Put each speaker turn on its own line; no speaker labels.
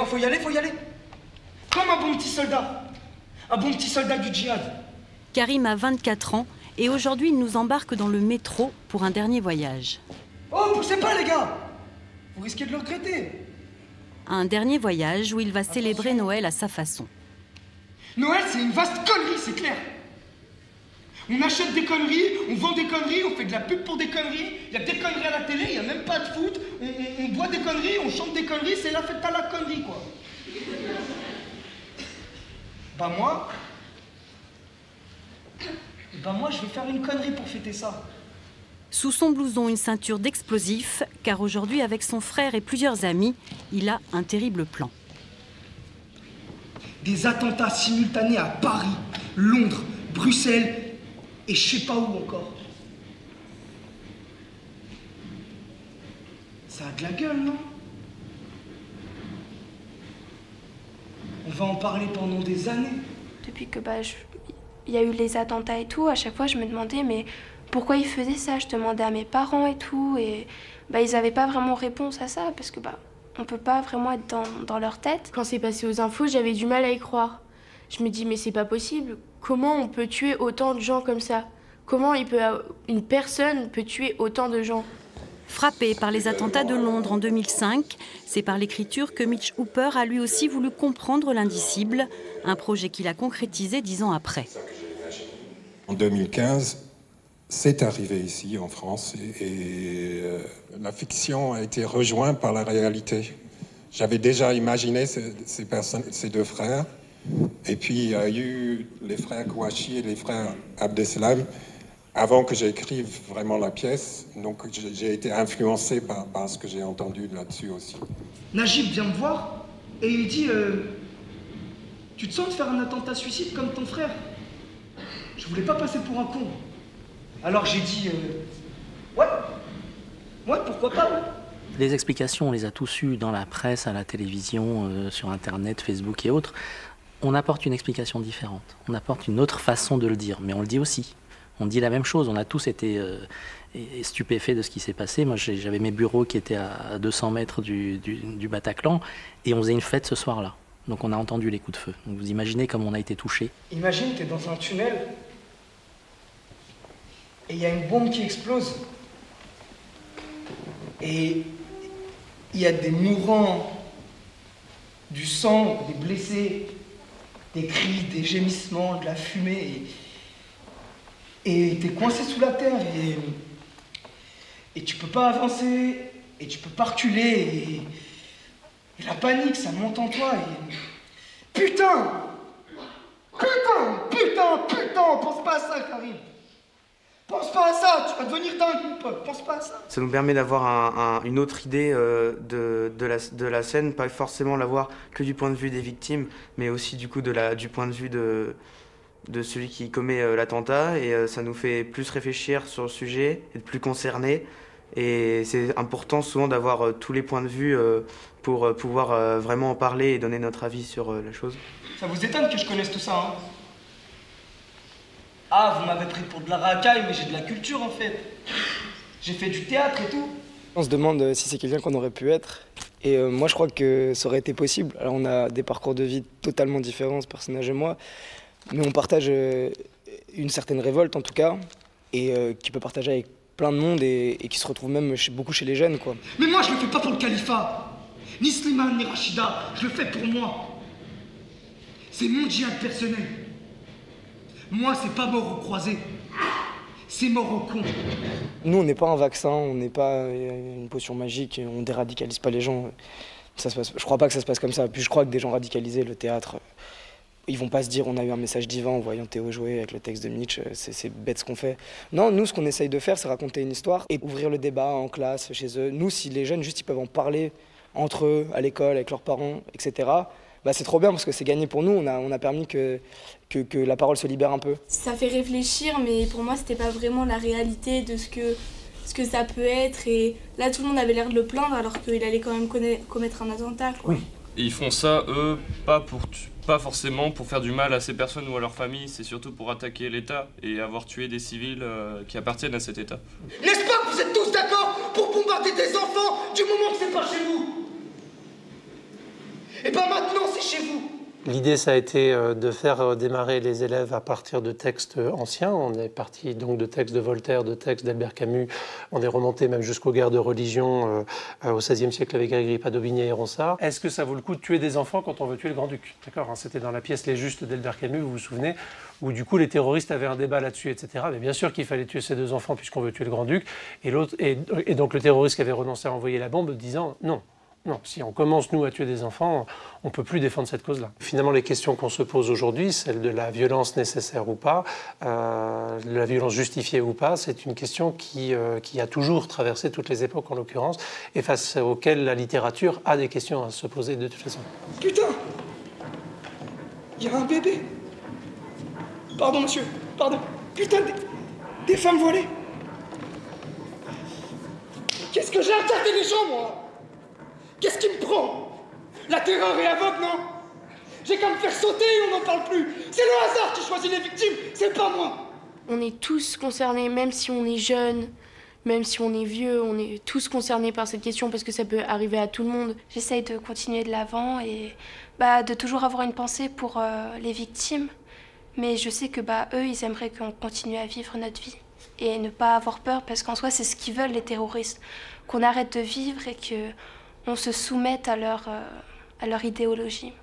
faut y aller, faut y aller. Comme un bon petit soldat. Un bon petit soldat du djihad.
Karim a 24 ans et aujourd'hui il nous embarque dans le métro pour un dernier voyage.
Oh, poussez pas les gars! Vous risquez de le regretter.
Un dernier voyage où il va célébrer Noël à sa façon.
Noël, c'est une vaste connerie, c'est clair. On achète des conneries, on vend des conneries, on fait de la pub pour des conneries, il y a des conneries à la télé, il n'y a même pas de foot, on boit des conneries, on chante des conneries, c'est la fête à la connerie, quoi. Bah moi, je vais faire une connerie pour fêter ça.
Sous son blouson, une ceinture d'explosifs, car aujourd'hui, avec son frère et plusieurs amis, il a un terrible plan.
Des attentats simultanés à Paris, Londres, Bruxelles et je sais pas où encore. Ça a de la gueule, non? On va en parler pendant des années.
Depuis que il y a eu les attentats et tout, à chaque fois je me demandais mais pourquoi ils faisaient ça. Je demandais à mes parents et tout et ils n'avaient pas vraiment réponse à ça parce que on peut pas vraiment être dans leur tête.
Quand c'est passé aux infos, j'avais du mal à y croire. Je me dis mais c'est pas possible. Comment on peut tuer autant de gens comme ça? Comment une personne peut tuer autant de gens?
Frappé par les attentats de Londres en 2005, c'est par l'écriture que Mitch Hooper a lui aussi voulu comprendre l'indicible, un projet qu'il a concrétisé 10 ans après.
En 2015, c'est arrivé ici en France et la fiction a été rejointe par la réalité. J'avais déjà imaginé ces deux frères, et puis il y a eu les frères Kouachi et les frères Abdeslam. Avant que j'écrive vraiment la pièce, donc j'ai été influencé par ce que j'ai entendu là-dessus aussi.
Najib vient me voir et il me dit tu te sens de faire un attentat suicide comme ton frère? Je voulais pas passer pour un con. Alors j'ai dit ouais, pourquoi pas, ouais.
Les explications, on les a tous eues dans la presse, à la télévision, sur Internet, Facebook et autres. On apporte une explication différente, on apporte une autre façon de le dire, mais on le dit aussi. On dit la même chose, on a tous été stupéfaits de ce qui s'est passé. Moi, j'avais mes bureaux qui étaient à 200 mètres du Bataclan et on faisait une fête ce soir-là. Donc on a entendu les coups de feu. Donc vous imaginez comme on a été touchés.
Imagine, t'es dans un tunnel et il y a une bombe qui explose. Et il y a des mourants, du sang, des blessés, des cris, des gémissements, de la fumée. Et t'es coincé sous la terre et tu peux pas avancer et tu peux pas reculer et la panique ça monte en toi et putain, pense pas à ça Karim, pense pas à ça, tu vas devenir dingue, pense pas à ça.
Ça nous permet d'avoir une autre idée de la scène, pas forcément la voir que du point de vue des victimes, mais aussi du coup du point de vue de celui qui commet l'attentat, et ça nous fait plus réfléchir sur le sujet, être plus concernés, et c'est important souvent d'avoir tous les points de vue pour pouvoir vraiment en parler et donner notre avis sur la chose.
Ça vous étonne que je connaisse tout ça, hein? Ah, vous m'avez pris pour de la racaille, mais j'ai de la culture en fait. J'ai fait du théâtre et tout.
On se demande si c'est quelqu'un qu'on aurait pu être, et moi je crois que ça aurait été possible. Alors on a des parcours de vie totalement différents, ce personnage et moi, mais on partage une certaine révolte en tout cas, et qui peut partager avec plein de monde et qui se retrouve même beaucoup chez les jeunes, quoi.
Mais moi je le fais pas pour le califat, ni Slimane ni Rachida, je le fais pour moi. C'est mon djihad personnel. Moi c'est pas mort au croisé, c'est mort au con.
Nous on n'est pas un vaccin, on n'est pas une potion magique, on déradicalise pas les gens. Ça se passe, je crois pas que ça se passe comme ça. Puis je crois que des gens radicalisés, le théâtre, ils vont pas se dire on a eu un message divin en voyant Théo jouer avec le texte de Mitch, c'est bête ce qu'on fait. Non, nous ce qu'on essaye de faire c'est raconter une histoire et ouvrir le débat en classe, chez eux. Nous si les jeunes juste ils peuvent en parler entre eux, à l'école, avec leurs parents, etc. C'est trop bien parce que c'est gagné pour nous, on a permis que la parole se libère un peu.
Ça fait réfléchir, mais pour moi c'était pas vraiment la réalité de ce que ça peut être, et là tout le monde avait l'air de le plaindre alors qu'il allait quand même commettre un attentat, quoi.
Oui.
Et ils font ça, eux, pas forcément pour faire du mal à ces personnes ou à leurs familles, c'est surtout pour attaquer l'État et avoir tué des civils qui appartiennent à cet État.
N'est-ce pas que vous êtes tous d'accord pour bombarder des enfants du moment que c'est pas chez vous? Et ben maintenant, c'est chez vous.
L'idée, ça a été de faire démarrer les élèves à partir de textes anciens. On est parti donc de textes de Voltaire, de textes d'Albert Camus. On est remonté même jusqu'aux guerres de religion au XVIe siècle avec Agrippa d'Aubigné et Ronsard. Est-ce que ça vaut le coup de tuer des enfants quand on veut tuer le Grand-Duc? D'accord, hein, c'était dans la pièce Les Justes d'Albert Camus, vous vous souvenez, où du coup les terroristes avaient un débat là-dessus, etc. Mais bien sûr qu'il fallait tuer ces deux enfants puisqu'on veut tuer le Grand-Duc. Et donc le terroriste qui avait renoncé à envoyer la bombe disant non. Non, si on commence, nous, à tuer des enfants, on ne peut plus défendre cette cause-là. Finalement, les questions qu'on se pose aujourd'hui, celle de la violence nécessaire ou pas, de la violence justifiée ou pas, c'est une question qui a toujours traversé toutes les époques, en l'occurrence, et face auxquelles la littérature a des questions à se poser de toute façon.
Putain! Il y a un bébé! Pardon, monsieur, pardon. Putain, des femmes voilées! Qu'est-ce que j'ai à regarder les gens, moi? Qu'est-ce qui me prend? La terreur est aveugle, non? J'ai qu'à me faire sauter et on n'en parle plus. C'est le hasard qui choisit les victimes, c'est pas moi.
On est tous concernés, même si on est jeune, même si on est vieux, on est tous concernés par cette question parce que ça peut arriver à tout le monde.
J'essaye de continuer de l'avant et de toujours avoir une pensée pour les victimes. Mais je sais que eux, ils aimeraient qu'on continue à vivre notre vie et ne pas avoir peur parce qu'en soi, c'est ce qu'ils veulent, les terroristes. Qu'on arrête de vivre et qu'on se soumette à leur idéologie.